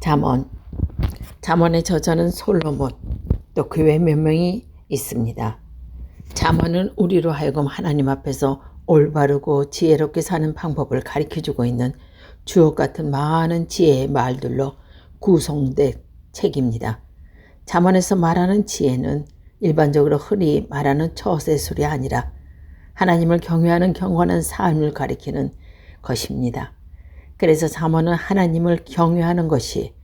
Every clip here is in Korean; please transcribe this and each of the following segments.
잠언. 잠언의 저자는 솔로몬, 또 그 외 몇 명이 있습니다. 잠언은 우리로 하여금 하나님 앞에서 올바르고 지혜롭게 사는 방법을 가르쳐주고 있는 주옥 같은 많은 지혜의 말들로 구성된 책입니다. 잠언에서 말하는 지혜는 일반적으로 흔히 말하는 처세술이 아니라 하나님을 경외하는 경건한 삶을 가리키는 것입니다. 그래서 잠언은 하나님을 경외하는 것이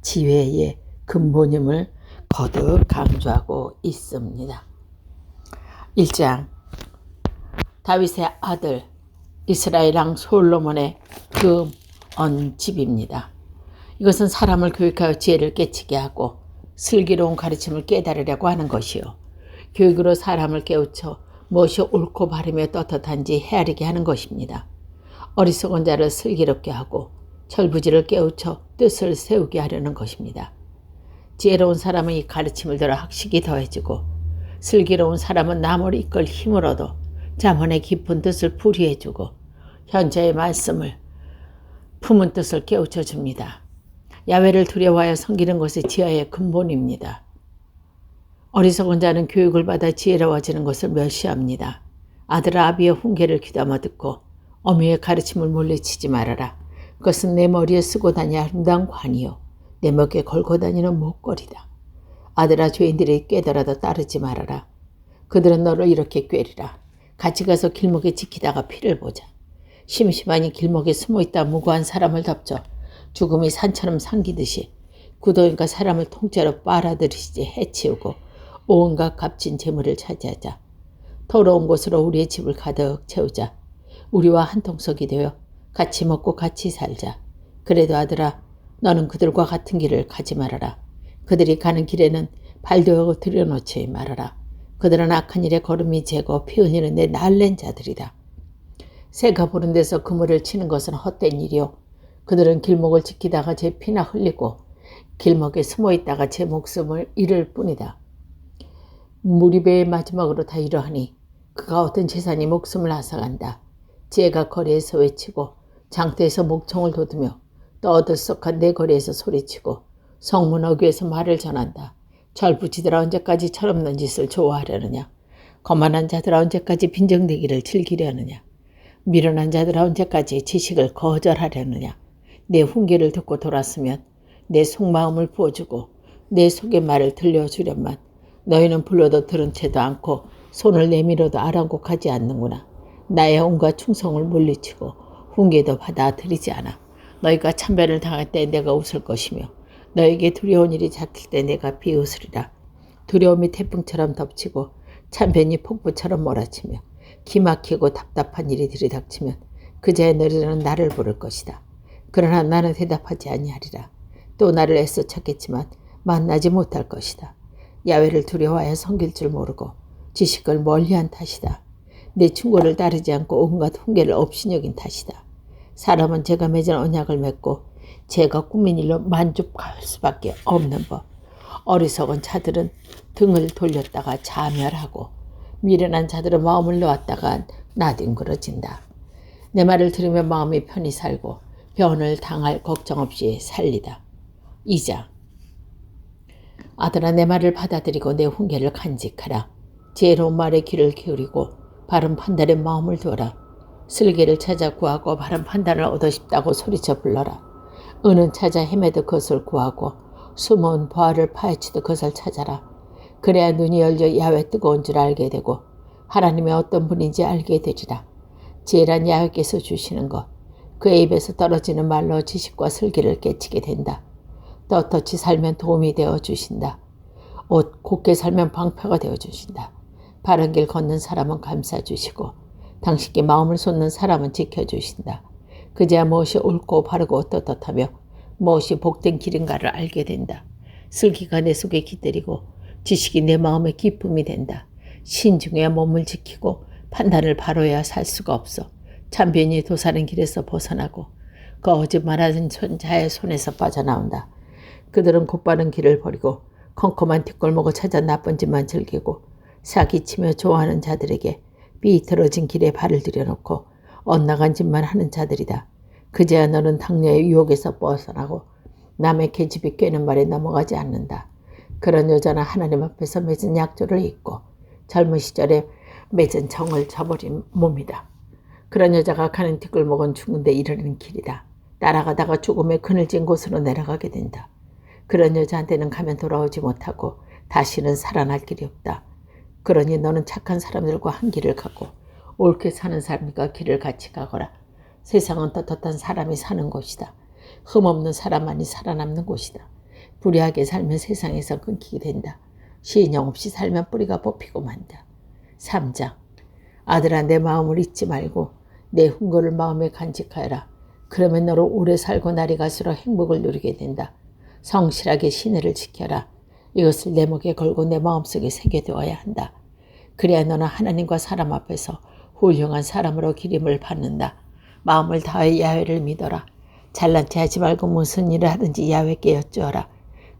지혜의 근본임을 거듭 강조하고 있습니다. 1장, 다윗의 아들 이스라엘 왕 솔로몬의 금언집입니다. 이것은 사람을 교육하여 지혜를 깨치게 하고 슬기로운 가르침을 깨달으려고 하는 것이요, 교육으로 사람을 깨우쳐 무엇이 옳고 바르며 떳떳한지 헤아리게 하는 것입니다. 어리석은 자를 슬기롭게 하고 철부지를 깨우쳐 뜻을 세우게 하려는 것입니다. 지혜로운 사람은 이 가르침을 들어 학식이 더해지고, 슬기로운 사람은 남을 이끌 힘을 얻어 잠언의 깊은 뜻을 풀이해주고 현자의 말씀을 품은 뜻을 깨우쳐 줍니다. 야훼를 두려워하여 섬기는 것이 지혜의 근본입니다. 어리석은 자는 교육을 받아 지혜로워지는 것을 멸시합니다. 아들아, 아비의 훈계를 귀담아 듣고 어미의 가르침을 물리치지 말아라. 그것은 내 머리에 쓰고 다니 아름다운 관이요, 내 목에 걸고 다니는 목걸이다. 아들아, 죄인들이 꾀더라도 따르지 말아라. 그들은 너를 이렇게 꾀리라. 같이 가서 길목에 지키다가 피를 보자. 심심하니 길목에 숨어있다 무고한 사람을 덮쳐 죽음이 산처럼 삼키듯이 구덩이가 사람을 통째로 빨아들이지 해치우고 온갖 값진 재물을 차지하자. 더러운 곳으로 우리의 집을 가득 채우자. 우리와 한통속이 되어 같이 먹고 같이 살자. 그래도 아들아, 너는 그들과 같은 길을 가지 말아라. 그들이 가는 길에는 발도 들여놓지 말아라. 그들은 악한 일에 걸음이 재고 피 흘리는 데 날랜 자들이다. 새가 보는 데서 그물을 치는 것은 헛된 일이요, 그들은 길목을 지키다가 제 피나 흘리고 길목에 숨어있다가 제 목숨을 잃을 뿐이다. 무리배의 마지막으로 다 이러하니 그가 어떤 재산이 목숨을 앗아간다. 지혜가 거리에서 외치고 장터에서 목청을 돋으며 떠들썩한 내 거리에서 소리치고 성문 어귀에서 말을 전한다. 절부지들아, 언제까지 철없는 짓을 좋아하려느냐? 거만한 자들아, 언제까지 빈정대기를 즐기려느냐? 미련한 자들아, 언제까지 지식을 거절하려느냐? 내 훈계를 듣고 돌았으면 내 속마음을 부어주고 내 속의 말을 들려주련만 너희는 불러도 들은 채도 않고 손을 내밀어도 아랑곳하지 않는구나. 나의 온갖 충성을 물리치고 훈계도 받아들이지 않아. 너희가 참변을 당할 때 내가 웃을 것이며 너에게 두려운 일이 잡힐 때 내가 비웃으리라. 두려움이 태풍처럼 덮치고 참변이 폭풍처럼 몰아치며 기막히고 답답한 일이 들이닥치면 그자의 너희는 나를 부를 것이다. 그러나 나는 대답하지 아니하리라. 또 나를 애써 찾겠지만 만나지 못할 것이다. 야훼를 두려워하여 섬길 줄 모르고 지식을 멀리한 탓이다. 내 충고를 따르지 않고 온갖 훈계를 업신여긴 탓이다. 사람은 제가 맺은 언약을 맺고 제가 꾸민 일로 만족할 수밖에 없는 법. 어리석은 자들은 등을 돌렸다가 자멸하고 미련한 자들은 마음을 놓았다가 나뒹굴어진다. 내 말을 들으면 마음이 편히 살고 변을 당할 걱정 없이 살리다. 2장, 아들아, 내 말을 받아들이고 내 훈계를 간직하라. 지혜로운 말에 귀를 기울이고 바른 판단에 마음을 두어라. 슬기를 찾아 구하고 바른 판단을 얻어 싶다고 소리쳐 불러라. 은은 찾아 헤매도 그것을 구하고 숨은 보화를 파헤치도 그것을 찾아라. 그래야 눈이 열려 야훼 뜨거운 줄 알게 되고 하나님의 어떤 분인지 알게 되리라. 지혜란 야훼께서 주시는 것, 그의 입에서 떨어지는 말로 지식과 슬기를 깨치게 된다. 떳떳이 살면 도움이 되어 주신다. 옷 곱게 살면 방패가 되어 주신다. 바른 길 걷는 사람은 감싸 주시고 당신께 마음을 쏟는 사람은 지켜주신다. 그제야 무엇이 옳고 바르고 떳떳하며 무엇이 복된 길인가를 알게 된다. 슬기가 내 속에 깃들이고 지식이 내 마음의 기쁨이 된다. 신중해야 몸을 지키고 판단을 바로해야 살 수가 없어. 참변이 도사는 길에서 벗어나고 거짓말하는 자의 손에서 빠져나온다. 그들은 곧바른 길을 버리고 컴컴한 뒷골목을 찾아 나쁜 짓만 즐기고 사기치며 좋아하는 자들에게 비틀어진 길에 발을 들여놓고 엇나간 짓만 하는 자들이다. 그제야 너는 당뇨의 유혹에서 벗어나고 남의 계집이 꿰는 말에 넘어가지 않는다. 그런 여자는 하나님 앞에서 맺은 약조를 잊고 젊은 시절에 맺은 정을 저버린 몸이다. 그런 여자가 가는 뒷골목은 죽는 데 이르는 길이다. 따라가다가 죽음의 그늘진 곳으로 내려가게 된다. 그런 여자한테는 가면 돌아오지 못하고 다시는 살아날 길이 없다. 그러니 너는 착한 사람들과 한 길을 가고 옳게 사는 사람과 길을 같이 가거라. 세상은 떳떳한 사람이 사는 곳이다. 흠없는 사람만이 살아남는 곳이다. 불의하게 살면 세상에서 끊기게 된다. 신용 없이 살면 뿌리가 뽑히고 만다. 3장. 아들아, 내 마음을 잊지 말고 내 훈고를 마음에 간직하여라. 그러면 너로 오래 살고 날이 갈수록 행복을 누리게 된다. 성실하게 신의를 지켜라. 이것을 내 목에 걸고 내 마음속에 새겨두어야 한다. 그래야 너는 하나님과 사람 앞에서 훌륭한 사람으로 기림을 받는다. 마음을 다해 야훼를 믿어라. 잘난 체 하지 말고 무슨 일을 하든지 야훼께 여쭈어라.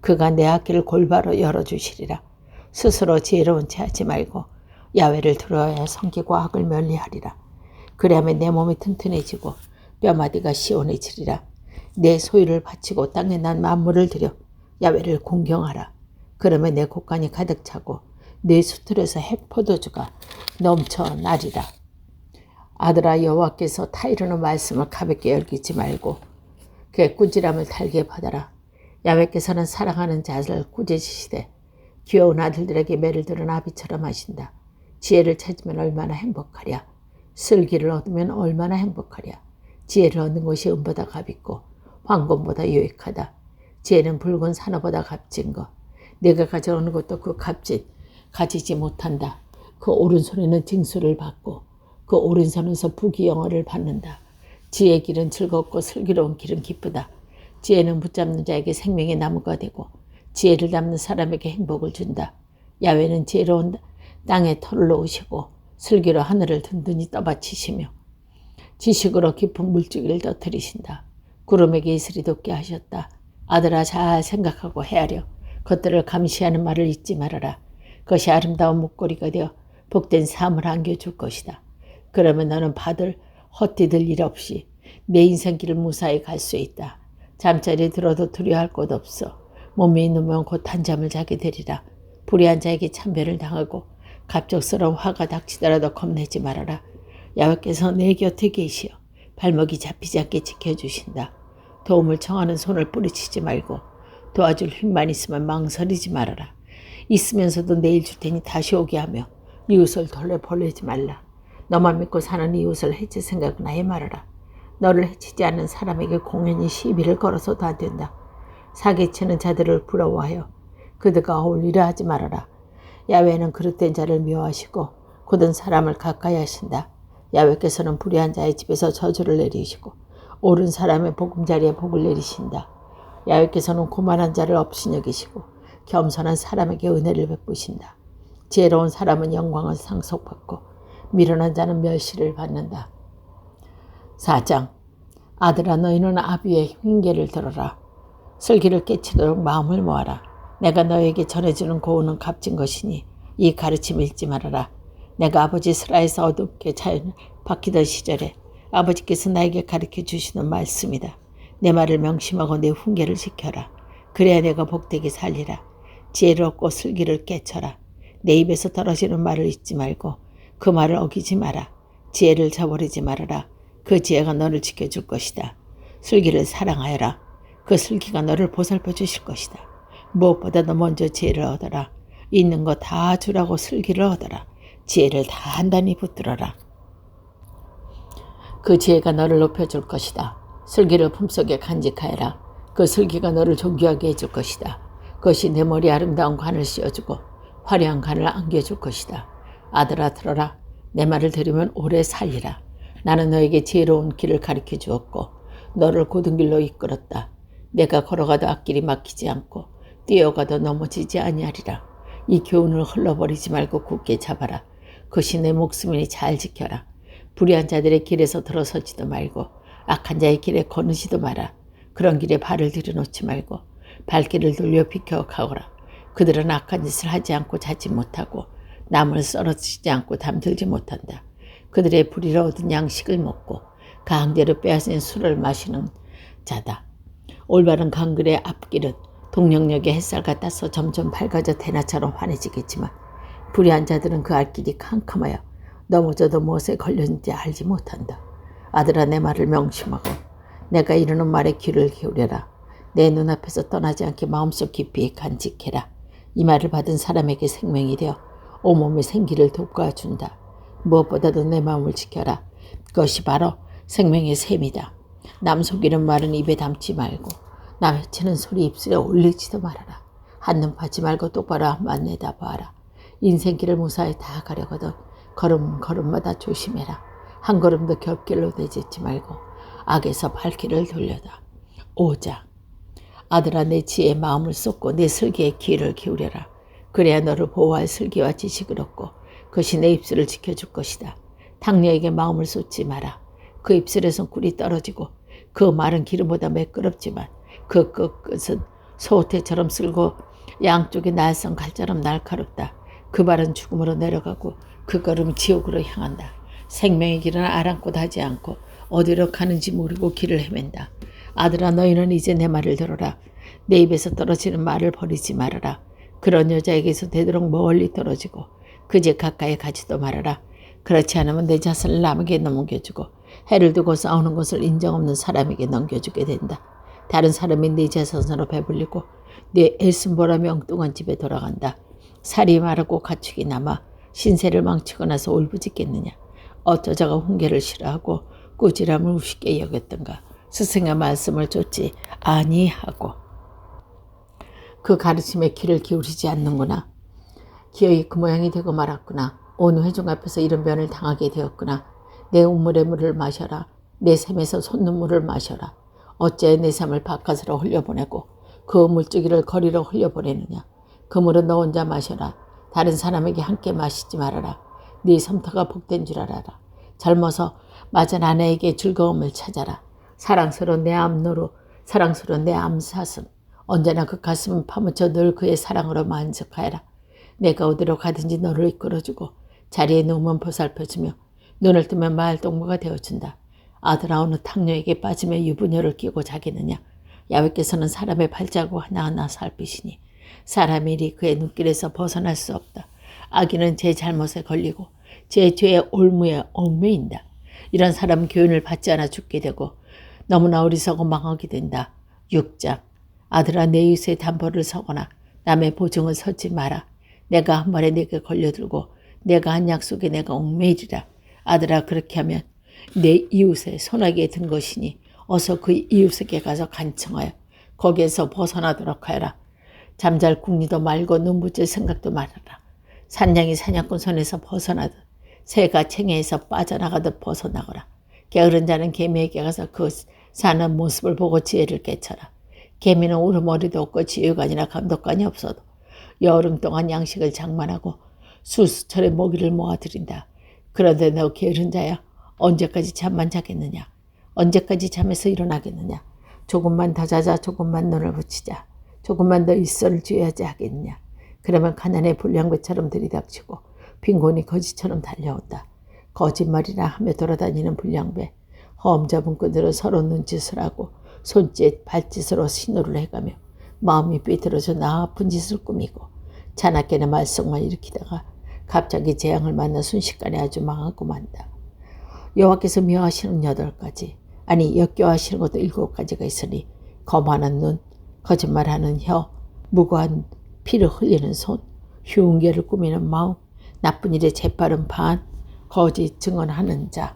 그가 내 앞길을 골바로 열어주시리라. 스스로 지혜로운 체 하지 말고 야훼를 들어야 성기고 악을 멸리하리라. 그리하면 내 몸이 튼튼해지고 뼈마디가 시원해지리라. 내 소유를 바치고 땅에 난 만물을 들여 야훼를 공경하라. 그러면 내 곳간이 가득 차고 내 수틀에서 핵포도주가 넘쳐나리라. 아들아, 여호와께서 타이르는 말씀을 가볍게 여기지 말고 그의 꾸지람을 달게 받아라. 야훼께서는 사랑하는 자를 꾸짖으시되 귀여운 아들들에게 매를 들은 아비처럼 하신다. 지혜를 찾으면 얼마나 행복하랴. 슬기를 얻으면 얼마나 행복하랴. 지혜를 얻는 것이 은보다 값있고 황금보다 유익하다. 지혜는 붉은 산호보다 값진 것. 내가 가져오는 것도 그 값진 가지지 못한다. 그 오른손에는 징수를 받고 그 오른손에서 부귀영화를 받는다. 지혜의 길은 즐겁고 슬기로운 길은 기쁘다. 지혜는 붙잡는 자에게 생명의 나무가 되고 지혜를 담는 사람에게 행복을 준다. 야훼는 지혜로운 땅에 털을 놓으시고 슬기로 하늘을 든든히 떠받치시며 지식으로 깊은 물줄기를 떠뜨리신다. 구름에게 이슬이 돋게 하셨다. 아들아, 잘 생각하고 헤아려 것들을 감시하는 말을 잊지 말아라. 그것이 아름다운 목걸이가 되어 복된 삶을 안겨줄 것이다. 그러면 너는 받을 헛디딜 일 없이 내 인생길을 무사히 갈 수 있다. 잠자리 들어도 두려워할 것 없어. 몸이 누우면 곧 한잠을 자게 되리라. 불의한 자에게 참배를 당하고 갑작스러운 화가 닥치더라도 겁내지 말아라. 야훼께서 내 곁에 계시어 발목이 잡히지 않게 지켜주신다. 도움을 청하는 손을 뿌리치지 말고 도와줄 힘만 있으면 망설이지 말아라. 있으면서도 내일 줄 테니 다시 오게 하며 이웃을 돌려보내지 말라. 너만 믿고 사는 이웃을 해칠 생각은 아예 말아라. 너를 해치지 않는 사람에게 공연히 시비를 걸어서도 안 된다. 사기치는 자들을 부러워하여 그들과 어울리려 하지 말아라. 야훼는 그릇된 자를 미워하시고 굳은 사람을 가까이 하신다. 야훼께서는 불의한 자의 집에서 저주를 내리시고 옳은 사람의 보금자리에 복을 내리신다. 야훼께서는 고만한 자를 없이 여기시고 겸손한 사람에게 은혜를 베푸신다. 지혜로운 사람은 영광을 상속받고 미련한 자는 멸시를 받는다. 4장. 아들아, 너희는 아비의 흉계를 들어라. 슬기를 깨치도록 마음을 모아라. 내가 너에게 전해주는 고운은 값진 것이니 이 가르침 잊지 말아라. 내가 아버지 스라에서 어둡게 자연을 바뀌던 시절에 아버지께서 나에게 가르쳐 주시는 말씀이다. 내 말을 명심하고 내 훈계를 지켜라. 그래야 내가 복되게 살리라. 지혜를 얻고 슬기를 깨쳐라. 내 입에서 떨어지는 말을 잊지 말고 그 말을 어기지 마라. 지혜를 저버리지 말아라. 그 지혜가 너를 지켜줄 것이다. 슬기를 사랑하여라. 그 슬기가 너를 보살펴 주실 것이다. 무엇보다도 먼저 지혜를 얻어라. 있는 거 다 주라고 슬기를 얻어라. 지혜를 단단히 붙들어라. 그 지혜가 너를 높여줄 것이다. 슬기를 품속에 간직하여라. 그 슬기가 너를 존귀하게 해줄 것이다. 그것이 내 머리에 아름다운 관을 씌워주고 화려한 관을 안겨줄 것이다. 아들아, 들어라. 내 말을 들으면 오래 살리라. 나는 너에게 지혜로운 길을 가르쳐 주었고 너를 고든 길로 이끌었다. 내가 걸어가도 앞길이 막히지 않고 뛰어가도 넘어지지 아니하리라. 이 교훈을 흘러버리지 말고 굳게 잡아라. 그것이 내 목숨이니 잘 지켜라. 불의한 자들의 길에서 들어서지도 말고 악한 자의 길에 거느지도 마라. 그런 길에 발을 들여놓지 말고 발길을 돌려 비켜가거라. 그들은 악한 짓을 하지 않고 자지 못하고 남을 썰어지지 않고 담들지 못한다. 그들의 불의로 얻은 양식을 먹고 강제로 빼앗은 술을 마시는 자다. 올바른 강글의 앞길은 동력역의 햇살 같아서 점점 밝아져 대낮처럼 환해지겠지만 불의한 자들은 그 앞길이 캄캄하여 넘어져도 무엇에 걸렸는지 알지 못한다. 아들아, 내 말을 명심하고 내가 이르는 말에 귀를 기울여라. 내 눈앞에서 떠나지 않게 마음속 깊이 간직해라. 이 말을 받은 사람에게 생명이 되어 온몸의 생기를 돋궈준다. 무엇보다도 내 마음을 지켜라. 그것이 바로 생명의 셈이다. 남 속이는 말은 입에 담지 말고 남 해치는 소리 입술에 올리지도 말아라. 한눈 파지 말고 똑바로 한번 내다봐라. 인생길을 무사히 다 가려거든 걸음마다 조심해라. 한 걸음도 겹길로 내딛지 말고 악에서 발길을 돌려다. 5장. 아들아, 내 지혜에 마음을 쏟고 내 슬기에 귀를 기울여라. 그래야 너를 보호할 슬기와 지식을 얻고 그것이 내 입술을 지켜줄 것이다. 당녀에게 마음을 쏟지 마라. 그 입술에선 꿀이 떨어지고 그 말은 기름보다 매끄럽지만 그 끝은 소호태처럼 쓸고 양쪽에 날선 칼처럼 날카롭다. 그 발은 죽음으로 내려가고 그 걸음이 지옥으로 향한다. 생명의 길은 아랑곳 하지 않고 어디로 가는지 모르고 길을 헤맨다. 아들아, 너희는 이제 내 말을 들어라. 내 입에서 떨어지는 말을 버리지 말아라. 그런 여자에게서 되도록 멀리 떨어지고 그제 가까이 가지도 말아라. 그렇지 않으면 내 자손을 남에게 넘겨주고 해를 두고 싸우는 것을 인정 없는 사람에게 넘겨주게 된다. 다른 사람이 네 자손으로 배불리고 네 애순보람이 엉뚱한 집에 돌아간다. 살이 마르고 가축이 남아 신세를 망치고 나서 울부짖겠느냐. 어쩌자가 훈계를 싫어하고 꾸지람을 우습게 여겼던가. 스승의 말씀을 쫓지 아니하고 그 가르침에 귀를 기울이지 않는구나. 기어이 그 모양이 되고 말았구나. 온 회중 앞에서 이런 변을 당하게 되었구나. 내 운물의 물을 마셔라. 내 샘에서 솟는물을 마셔라. 어째 내 삶을 바깥으로 흘려보내고 그 물줄기를 거리로 흘려보내느냐. 그 물은 너 혼자 마셔라. 다른 사람에게 함께 마시지 말아라. 네 섬터가 복된 줄 알아라. 젊어서 맞은 아내에게 즐거움을 찾아라. 사랑스러운 내 암노루, 사랑스러운 내 암사슴. 언제나 그 가슴을 파묻혀 늘 그의 사랑으로 만족하여라. 내가 어디로 가든지 너를 이끌어주고 자리에 누우면 보살펴주며 눈을 뜨면 마을동무가 되어준다. 아들아, 어느 탕녀에게 빠지며 유부녀를 끼고 자기느냐. 야훼께서는 사람의 발자국 하나하나 살피시니 사람의 일이 그의 눈길에서 벗어날 수 없다. 악인은 제 잘못에 걸리고 제 죄의 올무에 얽매인다. 이런 사람은 교훈을 받지 않아 죽게 되고 너무나 어리석어 망하게 된다. 6장. 아들아, 내 이웃의 담보를 서거나 남의 보증을 서지 마라. 내가 한 말에 내게 걸려들고 내가 한 약속에 내가 얽매이리라. 아들아, 그렇게 하면 내 이웃의 손아귀에 든 것이니 어서 그 이웃에게 가서 간청하여 거기에서 벗어나도록 하여라. 잠잘 궁리도 말고 눈붙일 생각도 말아라. 산양이 사냥꾼 손에서 벗어나듯 새가 챙에서 빠져나가듯 벗어나거라. 게으른 자는 개미에게 가서 그 사는 모습을 보고 지혜를 깨쳐라. 개미는 울음머리도 없고 지휘관이나 감독관이 없어도 여름 동안 양식을 장만하고 수수철에 먹이를 모아들인다. 그런데 너 게으른 자야, 언제까지 잠만 자겠느냐. 언제까지 잠에서 일어나겠느냐. 조금만 더 자자. 조금만 눈을 붙이자. 조금만 더 일선을 쥐어야지 하겠느냐. 그러면 가난의 불량배처럼 들이닥치고 빈곤이 거지처럼 달려온다. 거짓말이나 하며 돌아다니는 불량배. 허음 잡은 끈으로 서로 눈짓을 하고 손짓 발짓으로 신호를 해가며 마음이 삐뚤어져 나 아픈 짓을 꾸미고 자나깨나 말썽만 일으키다가 갑자기 재앙을 만나 순식간에 아주 망하고 만다. 여호와께서 미워하시는 8가지, 아니 역겨워하시는 것도 7가지가 있으니 거만한 눈, 거짓말하는 혀, 무고한 피를 흘리는 손, 흉계를 꾸미는 마음, 나쁜 일에 재빠른 반, 거짓 증언하는 자.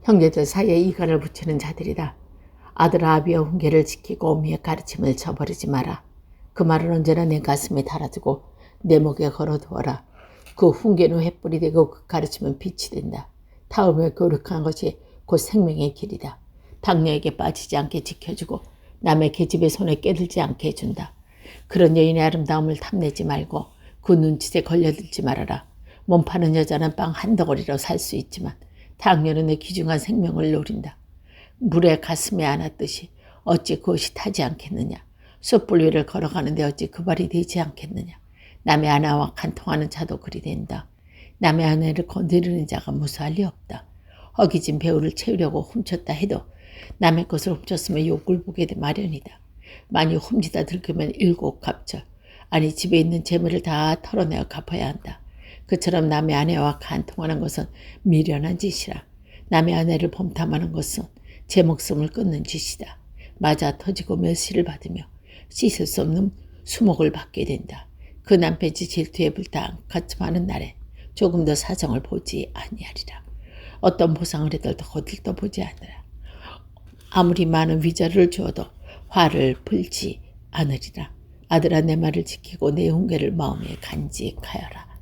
형제들 사이에 이간을 붙이는 자들이다. 아들아, 아비의 훈계를 지키고 어미의 가르침을 저버리지 마라. 그 말은 언제나 내 가슴에 달아두고 내 목에 걸어두어라. 그 훈계는 횃불이 되고 그 가르침은 빛이 된다. 타오르며 교육한 것이 곧 생명의 길이다. 당뇨에게 빠지지 않게 지켜주고 남의 계집의 손에 깨들지 않게 해준다. 그런 여인의 아름다움을 탐내지 말고 그 눈짓에 걸려들지 말아라. 몸 파는 여자는 빵 한 덩어리로 살 수 있지만 당뇨는 내 귀중한 생명을 노린다. 물에 가슴에 안았듯이 어찌 그것이 타지 않겠느냐. 숯불 위를 걸어가는데 어찌 그 발이 되지 않겠느냐. 남의 아내와 간통하는 자도 그리 된다. 남의 아내를 건드리는 자가 무수할 리 없다. 허기진 배우를 채우려고 훔쳤다 해도 남의 것을 훔쳤으면 욕을 보게 돼 마련이다. 만일 훔치다 들키면 일곱 갑절. 아니 집에 있는 재물을 다 털어내어 갚아야 한다. 그처럼 남의 아내와 간통하는 것은 미련한 짓이라. 남의 아내를 범탐하는 것은 제 목숨을 끊는 짓이다. 맞아 터지고 멸시를 받으며 씻을 수 없는 수목을 받게 된다. 그 남편이 질투에 불타 가슴하는 날에 조금 더 사정을 보지 아니하리라. 어떤 보상을 해도 거들떠 보지 않으라. 아무리 많은 위자료를 주어도 화를 풀지 않으리라. 아들아 내 말을 지키고 내 훈계를 마음에 간직하여라.